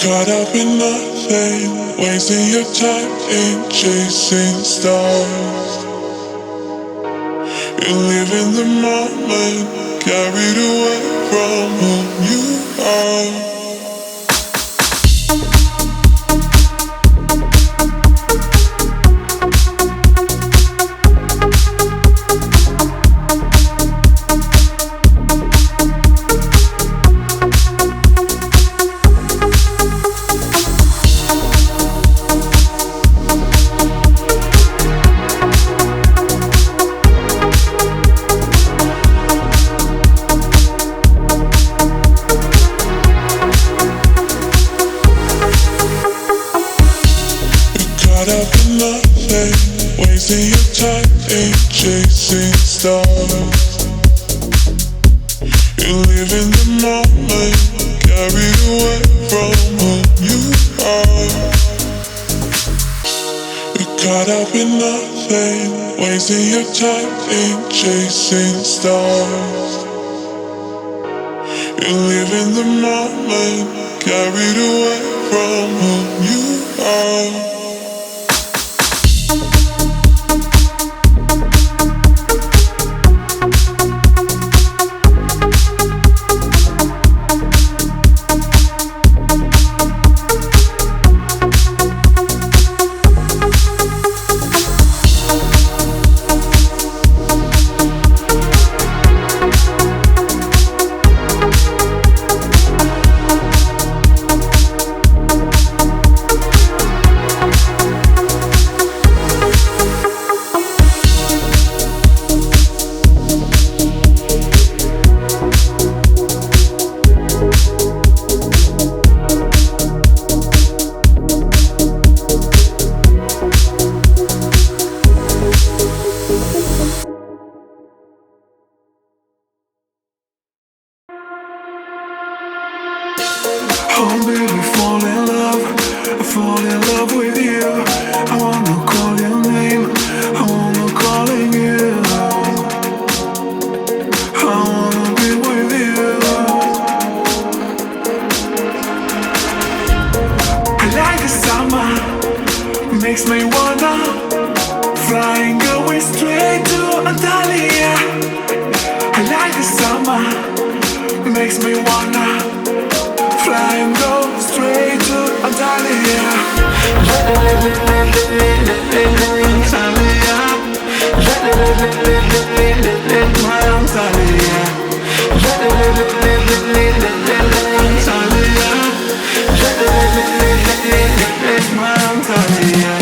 Caught up in nothing, wasting your time in chasing stars. You live in the moment, carried away from who you are. Caught up in nothing, wasting your time in chasing stars. You live in the moment, carried away from who you are. You're caught up in nothing, wasting your time in chasing stars. You live in the moment, carried away from who you are. Oh baby, I fall in love with you. I wanna call your name, I wanna call on you. I wanna be with you. I like the summer, makes me wanna fly and go straight to Antalya. I like the summer, makes me wanna fly and go straight to Antalya. My Antalya.